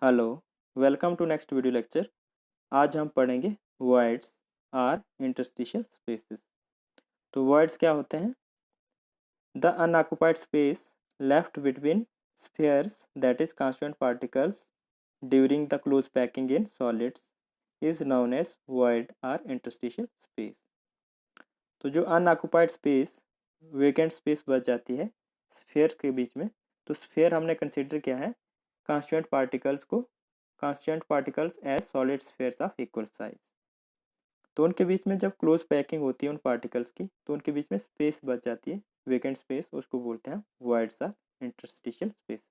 Hello, welcome to next video lecture. आज हम पढ़ेंगे वॉइड्स आर इंटरस्टिशियल स्पेसेस। तो वॉइड्स क्या होते हैं? The unoccupied space left between spheres that is constituent particles during the close packing in solids is known as void or interstitial space. तो जो unoccupied space vacant space बच जाती है sphere के बीच में, तो स्फीयर हमने कंसिडर किया है कांस्टिट्यूएंट पार्टिकल्स को, constituent particles as solid spheres of equal size. तो उनके बीच में जब क्लोज पैकिंग होती है उन पार्टिकल्स की, तो उनके बीच में स्पेस बच जाती है वेकेंट स्पेस, उसको बोलते हैं वॉइड्स आर इंटरस्टिशियल स्पेसेस।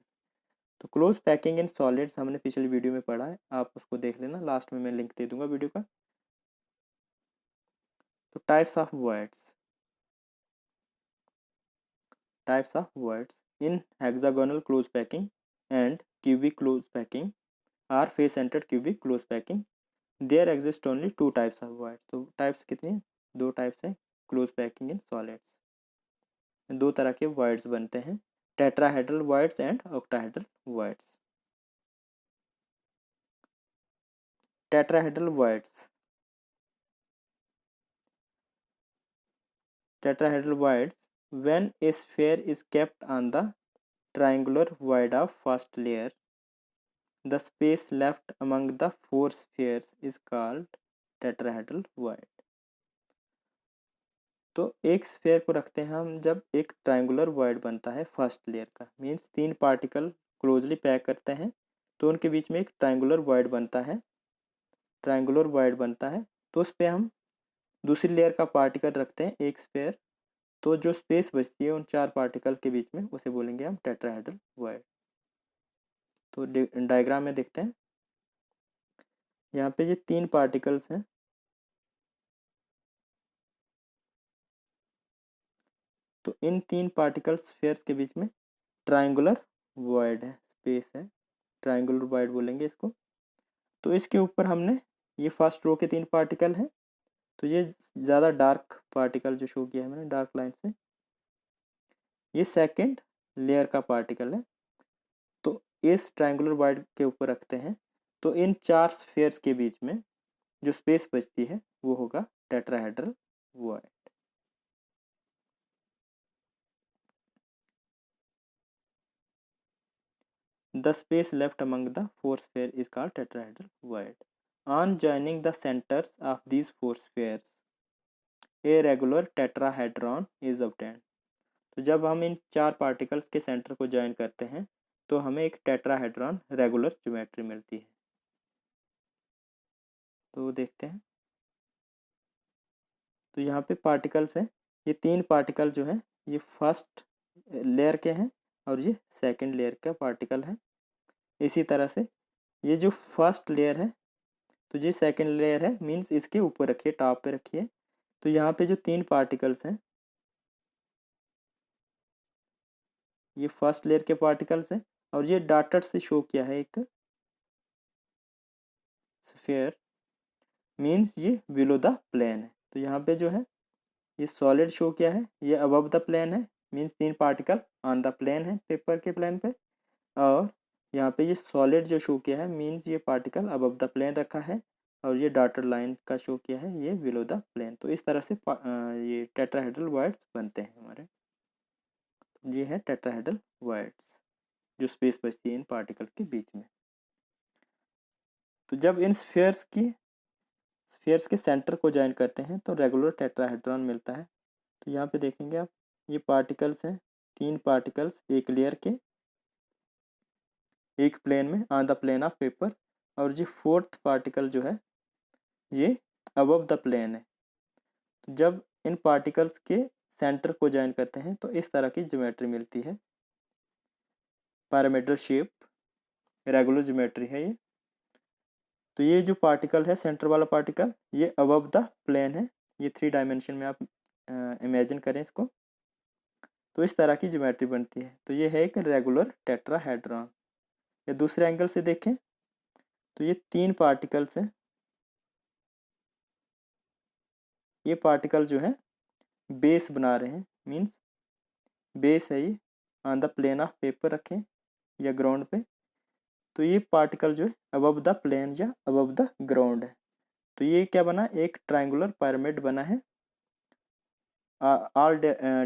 तो क्लोज पैकिंग इन सॉलिड्स हमने पिछली वीडियो में पढ़ा है, आप उसको देख लेना, लास्ट में मैं लिंक दे दूंगा वीडियो का। तो types of voids, types of voids in hexagonal close packing and cubic close packing or face centered cubic close packing there exist only two types of voids। तो टाइप्स कितनी है? दो types है close packing in solids. दो तरह के voids बनते हैं, tetrahedral voids and octahedral voids। Tetrahedral voids, tetrahedral voids when a sphere is kept on the triangular void of first layer, the space left among the four spheres is called tetrahedral void। तो एक sphere को रखते हैं हम जब एक triangular void बनता है फर्स्ट लेयर का, मीन्स तीन पार्टिकल क्लोजली पैक करते हैं तो उनके बीच में एक ट्रायंगुलर void बनता है, ट्रायंगुलर void बनता है। तो उस पर हम दूसरी लेयर का पार्टिकल रखते हैं एक स्फेयर, तो जो स्पेस बचती है उन चार पार्टिकल के बीच में उसे बोलेंगे हम टेट्राहेड्रल void। तो डायग्राम में देखते हैं, यहाँ पे ये तीन पार्टिकल्स हैं, तो इन तीन पार्टिकल स्फेयर्स के बीच में ट्रायंगुलर void है, स्पेस है, ट्रायंगुलर void बोलेंगे इसको। तो इसके ऊपर हमने ये फर्स्ट रो के तीन पार्टिकल हैं, तो ये ज़्यादा डार्क पार्टिकल जो शो किया है मैंने डार्क लाइन से, ये सेकंड लेयर का पार्टिकल है। तो इस ट्रायंगुलर void के ऊपर रखते हैं, तो इन चार स्फेयर्स के बीच में जो स्पेस बचती है वो होगा tetrahedral void। The space left among the four spheres is called tetrahedral void। On joining the centers of these four spheres, a regular tetrahedron is obtained। तो जब हम इन चार पार्टिकल्स के सेंटर को ज्वाइन करते हैं तो हमें एक टेट्राहेड्रॉन रेगुलर ज्योमेट्री मिलती है। तो देखते हैं, तो यहाँ पे पार्टिकल्स हैं, ये तीन पार्टिकल जो हैं ये फर्स्ट लेयर के हैं और ये सेकंड लेयर का पार्टिकल है। इसी तरह से ये जो फर्स्ट लेयर है तो ये सेकंड लेयर है, मीन्स इसके ऊपर रखिए, टॉप पे रखिए। तो यहाँ पे जो तीन पार्टिकल्स हैं ये फर्स्ट लेयर के पार्टिकल्स हैं और ये डॉटेड से शो किया है एक स्फीयर, मीन्स ये बिलो द प्लेन है। तो यहाँ पे जो है ये सॉलिड शो किया है, ये अबव द प्लेन है, मीन्स तीन पार्टिकल ऑन द प्लेन है, पेपर के प्लेन पे। और यहाँ पे ये सॉलिड जो शो किया है मीन्स ये पार्टिकल अबव द प्लेन रखा है, और ये डॉटेड लाइन का शो किया है ये बिलो द प्लेन। तो इस तरह से ये टेट्राहेड्रल voids बनते हैं हमारे। ये है टेट्राहेड्रल voids जो स्पेस बचती है इन पार्टिकल के बीच में। तो जब इन स्फीयर्स के सेंटर को ज्वाइन करते हैं तो रेगुलर टेट्राहेड्रॉन मिलता है। तो यहाँ पे देखेंगे आप, ये पार्टिकल्स हैं, तीन पार्टिकल्स एक लेयर के एक प्लेन में on the plane of paper, और ये फोर्थ पार्टिकल जो है ये अबव द प्लेन है। तो जब इन पार्टिकल्स के सेंटर को ज्वाइन करते हैं तो इस तरह की ज्योमेट्री मिलती है, पैरामीट्रल शेप, रेगुलर ज्योमेट्री है ये। तो ये जो पार्टिकल है सेंटर वाला पार्टिकल ये अबव द प्लेन है, ये 3 डायमेंशन में आप इमेजिन करें इसको। तो इस तरह की ज्योमेट्री बनती है। तो ये है एक रेगुलर टेट्राहेड्रॉन। या दूसरे एंगल से देखें तो ये तीन पार्टिकल्स हैं, ये पार्टिकल जो है बेस बना रहे हैं, मीन्स बेस है ये on the plane of paper रखें या ग्राउंड पे। तो ये पार्टिकल जो है अबव द प्लेन या अबव द ग्राउंड है। तो ये क्या बना, एक ट्राइंगुलर पिरामिड बना है, ऑल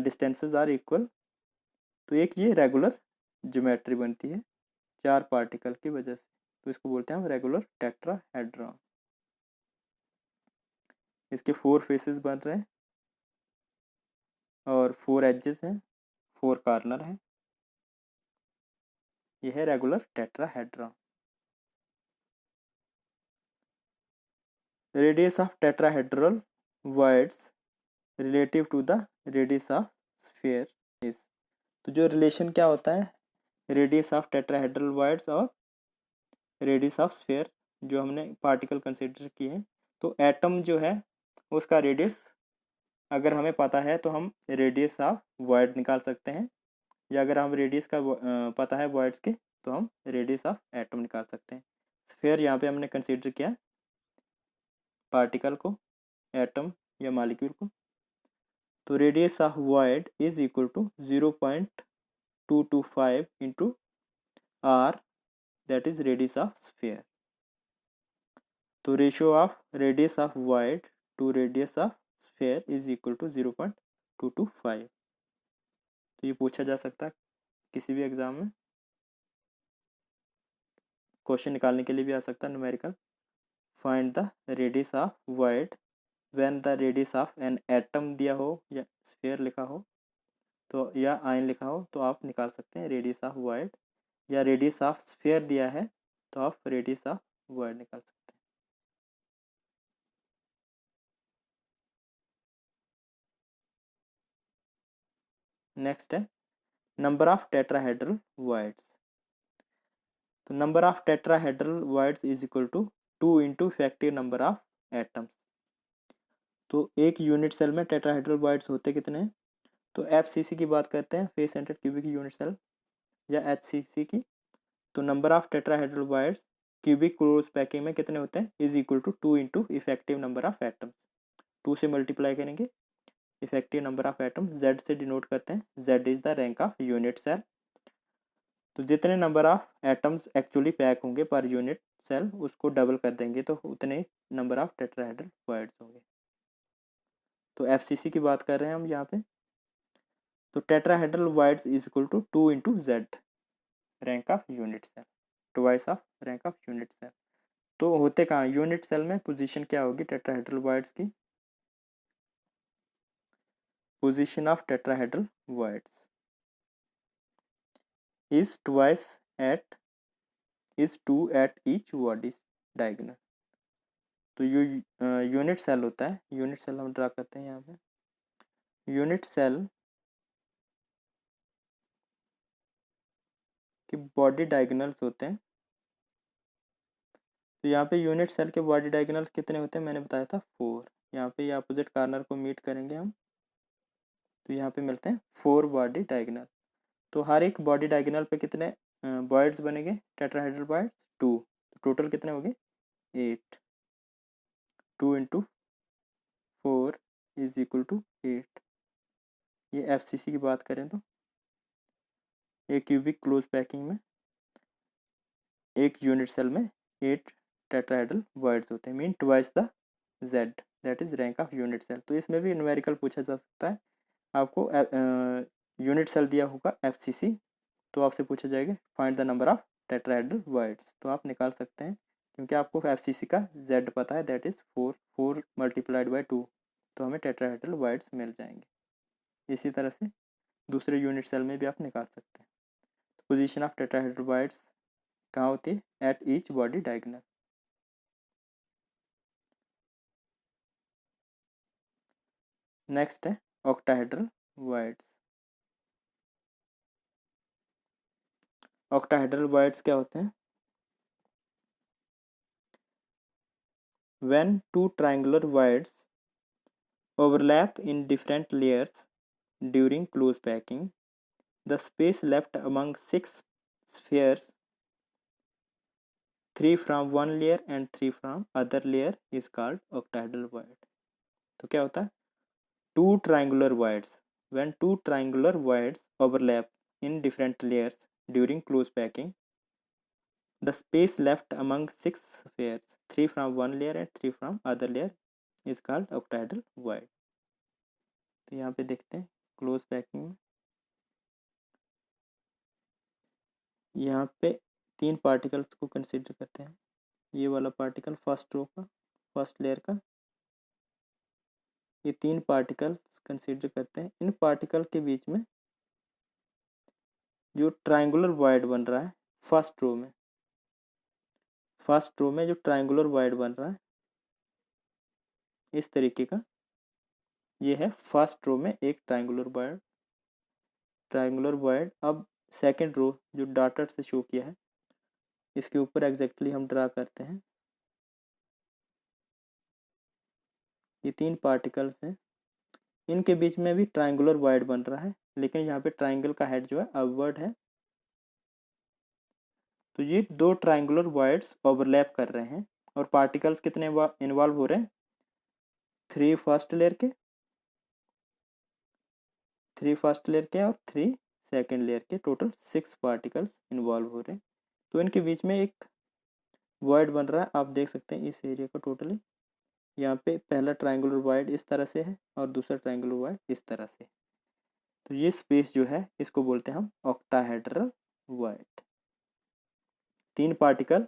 डिस्टेंसेस आर इक्वल। तो एक ये रेगुलर ज्योमेट्री बनती है 4 पार्टिकल की वजह से, तो इसको बोलते हैं हम रेगुलर टेट्राहेड्रॉन। इसके 4 फेसेस बन रहे हैं और 4 एजेस हैं, 4 कॉर्नर हैं। यह है regular tetrahedron. Radius of tetrahedral voids relative to the radius of sphere is. तो जो रिलेशन क्या होता है रेडियस ऑफ टेट्राहेड्रल voids और रेडियस ऑफ स्फीयर, जो हमने पार्टिकल कंसिडर किए हैं, तो एटम जो है उसका रेडियस अगर हमें पता है तो हम रेडियस ऑफ void निकाल सकते हैं, या अगर हम रेडियस का पता है voids के तो हम रेडियस ऑफ एटम निकाल सकते हैं। स्फीयर यहाँ पे हमने कंसिडर किया पार्टिकल को, एटम या मॉलिक्यूल को। तो radius of void is equal to 0.225 into R, that is radius of sphere. तो ratio of radius of void to radius of sphere is equal to 0.225। तो ये पूछा जा सकता है किसी भी एग्जाम में, क्वेश्चन निकालने के लिए भी आ सकता है numerical. Find the radius of void when the radius of an atom दिया हो या स्फीयर लिखा हो तो, या आयन लिखा हो, तो आप निकाल सकते हैं रेडियस ऑफ void, या रेडियस ऑफ स्फीयर दिया है तो आप रेडियस ऑफ void निकाल सकते हैं। नेक्स्ट है नंबर ऑफ टेट्राहेड्रल voids। तो number of tetrahedral voids is equal to 2 into effective number of atoms. तो एक यूनिट सेल में टेट्राहेड्रल voids होते कितने हैं, तो FCC की बात करते हैं, face centred cubic unit cell, या HCC की। तो number of tetrahedral voids cubic close packing में कितने होते हैं, is equal to 2 into effective number of atoms. 2 से मल्टीप्लाई करेंगे, effective number of atom Z से डिनोट करते हैं, Z is the rank of unit cell. तो जितने number of atoms actually pack होंगे पर यूनिट सेल उसको डबल कर देंगे तो उतने नंबर ऑफ टेट्राहेड्रल voids होंगे। तो FCC की बात कर रहे हैं हम यहाँ पे। तो tetrahedral voids is equal to 2 into Z rank of unit cell, twice of rank of unit cell. तो होते कहाँ यूनिट सेल में, पोजीशन क्या होगी टेट्राहेड्रल voids की, position of tetrahedral voids is twice at is 2 at each body diagonal। तो जो unit cell होता है, यूनिट सेल हम ड्रा करते हैं यहाँ पे। यूनिट सेल के बॉडी डायगोनल्स होते हैं। तो यहाँ पे यूनिट सेल के बॉडी डायगोनल्स कितने होते हैं, मैंने बताया था 4। यहाँ पे ये अपोजिट कॉर्नर को मीट करेंगे हम, तो यहाँ पे मिलते हैं 4 बॉडी डायगोनल। तो हर एक बॉडी डायगोनल पे कितने voids बनेंगे टेट्राहेड्रल voids, 2। तो टोटल कितने हो गए 8। 2 इंटू 4 इज इक्वल टू 8। ये FCC की बात करें तो एक क्यूबिक क्लोज पैकिंग में एक यूनिट सेल में 8 टेट्राहेड्रल voids होते हैं, mean twice the Z, that is rank of unit cell. तो इसमें भी न्यूमेरिकल पूछा जा सकता है। आपको यूनिट सेल दिया होगा FCC, तो आपसे पूछा जाएगा find the number of tetrahedral voids, तो आप निकाल सकते हैं क्योंकि आपको FCC का Z पता है, दैट इज 4। 4 मल्टीप्लाइड बाई 2, तो हमें टेट्राहेड्रल voids मिल जाएंगे। इसी तरह से दूसरे यूनिट सेल में भी आप निकाल सकते हैं। तो पोजीशन ऑफ टेट्राहेड्रल voids कहाँ होती है, at each body diagonal. Next है ऑक्टाहेड्रल voids। ऑक्टाहेड्रल voids क्या होते हैं, when two triangular voids overlap in different layers during close packing, the space left among 6 spheres, 3 from one layer and 3 from other layer is called octahedral void। तो क्या होता है, two triangular voids, when two triangular voids overlap in different layers during close packing, the space left among 6 spheres, 3 from one layer and 3 from other layer is called octahedral void. तो यहाँ पे देखते हैं close packing में, यहाँ पे 3 particles को consider करते हैं। ये वाला पार्टिकल फर्स्ट रो का, फर्स्ट लेयर का, ये 3 पार्टिकल्स कंसिडर करते हैं। इन पार्टिकल के बीच में जो ट्रायंगुलर वॉइड बन रहा है फर्स्ट रो में, फर्स्ट रो में जो ट्रायंगुलर वॉइड बन रहा है इस तरीके का, ये है फर्स्ट रो में एक ट्रायंगुलर वॉइड, ट्रायंगुलर वॉइड। अब सेकंड रो जो डॉटेड से शो किया है, इसके ऊपर एग्जैक्टली हम ड्रा करते हैं। ये 3 पार्टिकल्स हैं, इनके बीच में भी ट्रायंगुलर वॉइड बन रहा है, लेकिन यहाँ पे ट्रायंगल का हेड जो है अपवर्ड है। तो ये 2 ट्रायंगुलर वॉइड्स ओवरलैप कर रहे हैं और पार्टिकल्स कितने इन्वॉल्व हो रहे हैं, 3 फर्स्ट लेयर के, 3 फर्स्ट लेयर के और 3 सेकेंड लेयर के, टोटल 6 पार्टिकल्स इन्वॉल्व हो रहे हैं। तो इनके बीच में एक वॉइड बन रहा है, आप देख सकते हैं इस एरिया को टोटली। यहाँ पे पहला ट्रायंगुलर वॉइड इस तरह से है और दूसरा ट्रायंगुलर वॉइड इस तरह से। तो ये स्पेस जो है इसको बोलते हैं हम octahedral void. 3 particle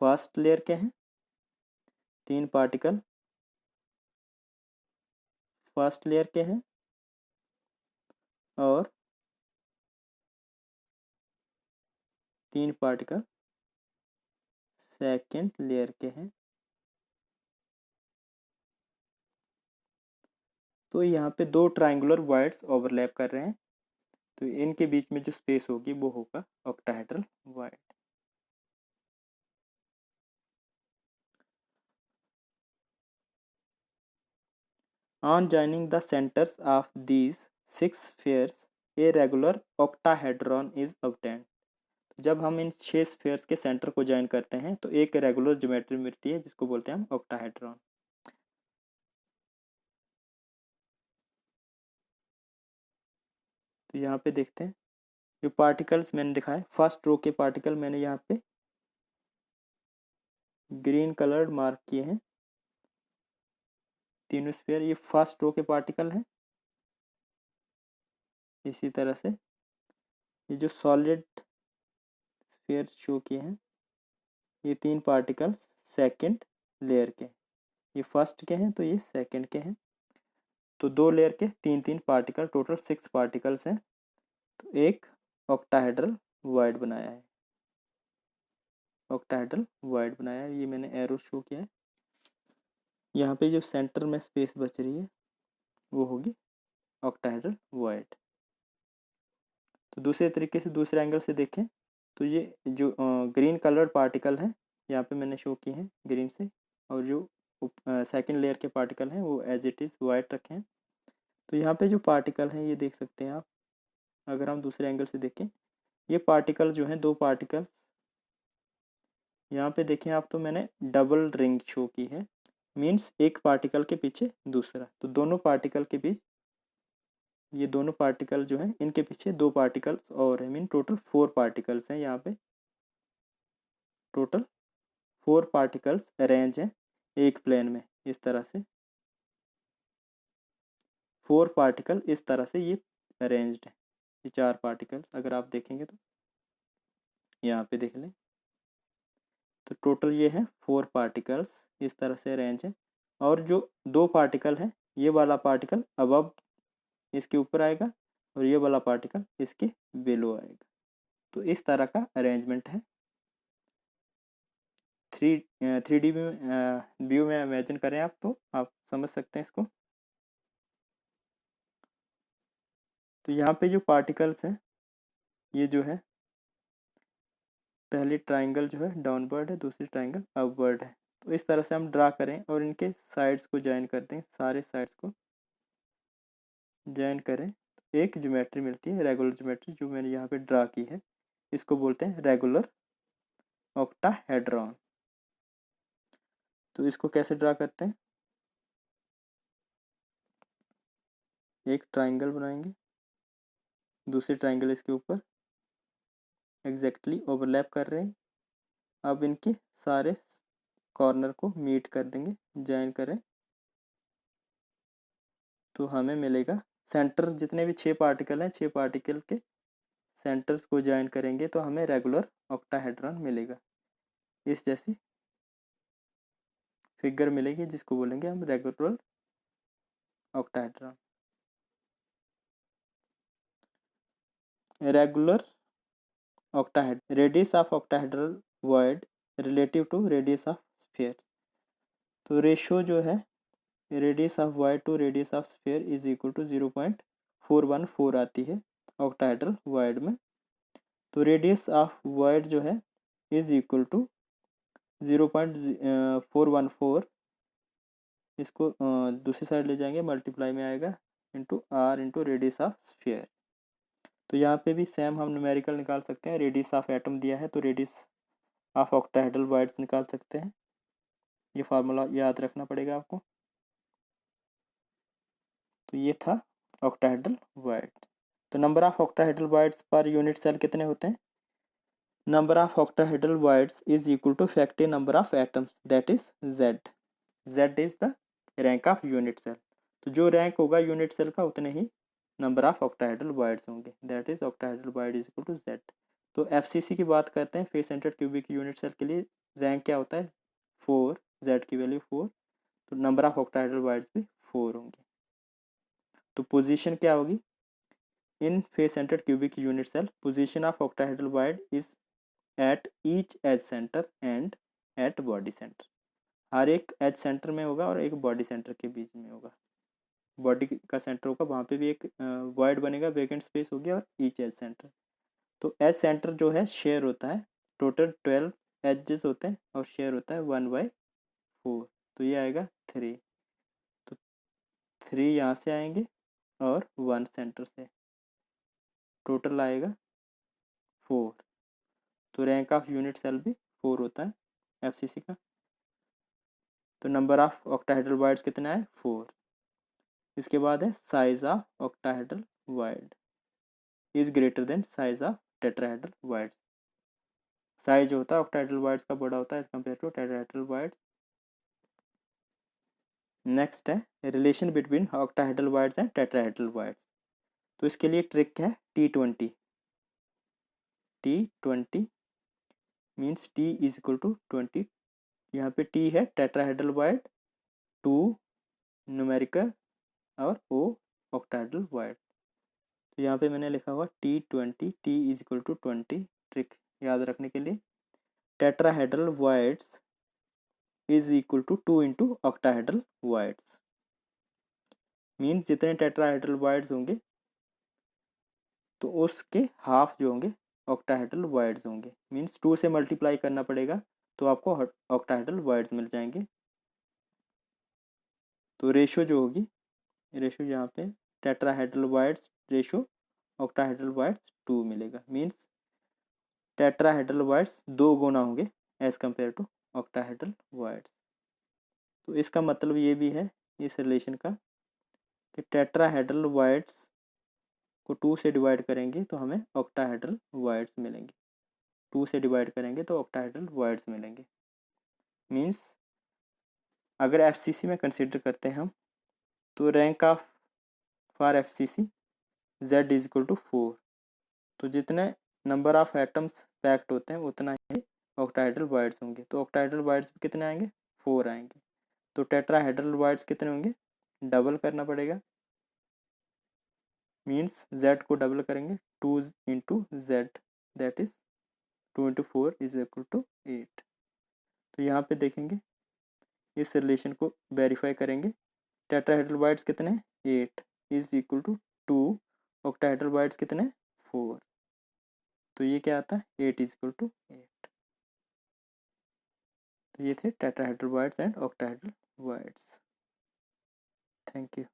first layer के हैं, 3 पार्टिकल फर्स्ट लेयर के हैं और 3 पार्टिकल सेकेंड लेयर के हैं। तो यहाँ पे 2 ट्रायंगुलर वॉइड्स ओवरलैप कर रहे हैं, तो इनके बीच में जो स्पेस होगी वो होगा octahedral void. On joining the centers of these 6 spheres, a regular octahedron is obtained. जब हम इन 6 स्फीयर्स के सेंटर को ज्वाइन करते हैं तो एक रेगुलर ज्योमेट्री मिलती है जिसको बोलते हैं हम ऑक्टाहेड्रॉन। तो यहाँ पे देखते हैं जो पार्टिकल्स मैंने दिखाए, फर्स्ट रो के पार्टिकल मैंने यहाँ पे ग्रीन कलर्ड मार्क किए हैं, तीनों स्फीयर ये फर्स्ट रो के पार्टिकल हैं। इसी तरह से ये जो सॉलिड स्फीयर शो किए हैं, ये 3 पार्टिकल्स सेकंड लेयर के, ये फर्स्ट के हैं तो ये सेकंड के हैं। तो 2 लेयर के 3-3 पार्टिकल, टोटल 6 पार्टिकल्स हैं। तो एक ऑक्टाहेड्रल वॉइड बनाया है, ऑक्टाहेड्रल वॉइड बनाया है। ये मैंने एरो शो किया है। यहाँ पे जो सेंटर में स्पेस बच रही है वो होगी ऑक्टाहेड्रल वॉइड। तो दूसरे तरीके से दूसरे एंगल से देखें तो ये जो ग्रीन कलर्ड पार्टिकल हैं यहाँ पे मैंने शो किए हैं ग्रीन से, और जो सेकंड लेयर के पार्टिकल हैं वो एज इट इज़ वाइट रखे हैं। तो यहाँ पे जो पार्टिकल हैं ये देख सकते हैं आप, अगर हम दूसरे एंगल से देखें, ये पार्टिकल जो हैं 2 पार्टिकल्स यहाँ पे देखें आप, तो मैंने डबल रिंग शो की है, मीन्स एक पार्टिकल के पीछे दूसरा। तो दोनों पार्टिकल के बीच, ये दोनों पार्टिकल जो हैं इनके पीछे 2 पार्टिकल्स और है, मीन टोटल 4 पार्टिकल्स हैं। यहाँ पे टोटल 4 पार्टिकल्स अरेंज हैं एक प्लेन में, इस तरह से 4 पार्टिकल इस तरह से ये अरेंज्ड है। ये 4 पार्टिकल्स अगर आप देखेंगे तो यहाँ पे देख लें, तो टोटल ये है 4 पार्टिकल्स इस तरह से अरेंज है। और जो 2 पार्टिकल है, ये वाला पार्टिकल अबव इसके ऊपर आएगा और ये वाला पार्टिकल इसके बिलो आएगा। तो इस तरह का अरेंजमेंट है। 3D व्यू में इमेजिन करें आप तो आप समझ सकते हैं इसको। तो यहाँ पे जो पार्टिकल्स हैं, ये जो है पहली ट्राइंगल जो है डाउनवर्ड है, दूसरी ट्राइंगल अपवर्ड है। तो इस तरह से हम ड्रा करें और इनके साइड्स को ज्वाइन करते हैं, सारे साइड्स को ज्वाइन करें तो एक ज्योमेट्री मिलती है, रेगुलर ज्योमेट्री, जो मैंने यहाँ पे ड्रा की है। इसको बोलते हैं रेगुलर ऑक्टाहेड्रॉन। तो इसको कैसे ड्रा करते हैं, एक ट्राइंगल बनाएंगे, दूसरी ट्राइंगल इसके ऊपर एग्जैक्टली ओवरलैप कर रहे हैं, अब इनके सारे कॉर्नर को मीट कर देंगे, ज्वाइन करें तो हमें मिलेगा सेंटर। जितने भी 6 पार्टिकल हैं, 6 पार्टिकल के सेंटर्स को ज्वाइन करेंगे तो हमें रेगुलर ऑक्टाहेड्रॉन मिलेगा। इस जैसी फिगर मिलेगी जिसको बोलेंगे हम regular octahedron. Regular octahedron, radius of octahedral void relative to radius of sphere. तो रेशो जो है radius of void to radius of sphere is equal to 0.414 आती है ऑक्टाहेड्रल वॉइड में। तो रेडियस ऑफ वॉइड जो है इज इक्वल टू 0.414, इसको दूसरी साइड ले जाएंगे, मल्टीप्लाई में आएगा into R into radius of sphere. तो यहाँ पे भी सेम हम न्यूमेरिकल निकाल सकते हैं। रेडियस ऑफ एटम दिया है तो रेडियस ऑफ ऑक्टाहेड्रल वॉइड्स निकाल सकते हैं। ये फार्मूला याद रखना पड़ेगा आपको। तो ये था ऑक्टाहेड्रल वॉइड। तो नंबर ऑफ ऑक्टाहेड्रल वॉइड्स पर यूनिट सेल कितने होते हैं? Number of octahedral voids is equal to factor number of atoms, that is Z. Z is the rank of unit cell. तो जो रैंक होगा यूनिट सेल का उतने ही नंबर ऑफ ऑक्टाहेड्रल वॉइड्स होंगे, that is octahedral void is equal to Z. तो FCC की बात करते हैं, face centred cubic unit cell के लिए रैंक क्या होता है? 4, जेड की वैल्यू 4। तो नंबर ऑफ ऑक्टाहेड्रल वॉइड्स भी 4 होंगे। तो पोजीशन क्या होगी in face centred cubic unit cell? Position of octahedral void is at each edge centre and at body centre. हर एक एज सेंटर में होगा और एक बॉडी सेंटर के बीच में होगा। बॉडी का सेंटर होगा, वहाँ पे भी एक वॉइड बनेगा, वेकेंट स्पेस होगी, और ईच एज सेंटर। तो एज सेंटर जो है शेयर होता है, टोटल 12 एजेस होते हैं और शेयर होता है 1/4। तो ये आएगा 3। तो 3 यहाँ से आएंगे और 1 सेंटर से, टोटल आएगा 4। तो रैंक ऑफ यूनिट सेल भी 4 होता है एफसीसी का। तो नंबर ऑफ ऑक्टाहेड्रल वॉइड्स कितना है? 4। इसके बाद है size of octahedral void is greater than size of tetrahedral voids. Size जो होता है ऑक्टाहेड्रल वॉइड्स का बड़ा होता है as compare to tetrahedral voids. Next है relation between octahedral voids and tetrahedral voids. तो इसके लिए ट्रिक है T20। T20 means T is equal to 20। यहाँ पे T है टेट्राहेड्रल वॉइड, 2 न्यूमेरिकल और O ऑक्टाहेड्रल वॉइड। तो यहाँ पे मैंने लिखा हुआ T20, T is equal to 20। Trick याद रखने के लिए, tetrahedral voids is equal to 2 into octahedral voids. Means जितने टेट्राहेड्रल वॉइड्स होंगे तो उसके हाफ जो होंगे ऑक्टाहेड्रल वॉइड्स होंगे। मीन्स 2 से मल्टीप्लाई करना पड़ेगा तो आपको ऑक्टाहेड्रल वॉइड्स मिल जाएंगे। तो रेशो जो होगी, रेशो यहाँ पे tetrahedral voids ratio octahedral voids 2 मिलेगा। मीन्स टेट्राहेड्रल वॉइड्स 2 गुना होंगे as compare to octahedral voids. तो इसका मतलब ये भी है इस रिलेशन का कि टेट्राहेड्रल वॉइड्स को 2 से डिवाइड करेंगे तो हमें ऑक्टाहेड्रल वॉइड्स मिलेंगे। 2 से डिवाइड करेंगे तो ऑक्टाहेड्रल वॉइड्स मिलेंगे। मीन्स अगर एफसीसी में कंसिडर करते हैं हम, तो rank of for FCC Z is equal to 4। तो जितने नंबर ऑफ एटम्स पैक्ड होते हैं उतना ही ऑक्टाहेड्रल वॉइड्स होंगे। तो ऑक्टाहेड्रल वॉइड्स कितने आएंगे? 4 आएंगे। तो टेट्राहेड्रल वॉइड्स कितने होंगे? डबल करना पड़ेगा। मीन्स जेड को डबल करेंगे, 2 into Z, that is 2 into 4 is equal to 8। तो यहाँ पे देखेंगे, इस रिलेशन को वेरीफाई करेंगे। टेट्राहेड्रल वॉइड्स कितने? 8 is equal to 2, octahedral voids कितने? 4। तो ये क्या आता है? 8 इज इक्वल टू 8। तो ये थे tetrahedral voids and octahedral voids. Thank you.